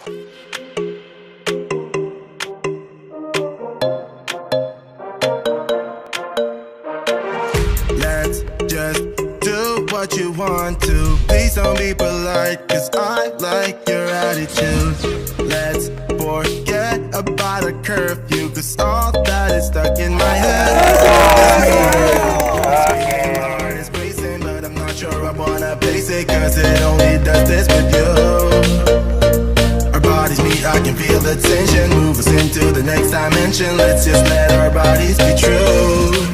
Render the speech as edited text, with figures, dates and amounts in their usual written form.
Let's just do what you want to. Please don't be polite, cause I like your attitude. Let's forget about a curfew, cause all that is stuck in my head. My heart is racing, but I'm not sure I wanna face it, cause it only does this with you. Our bodies meet, I can feel the tension, move us into the next dimension. Let's just let our bodies be true.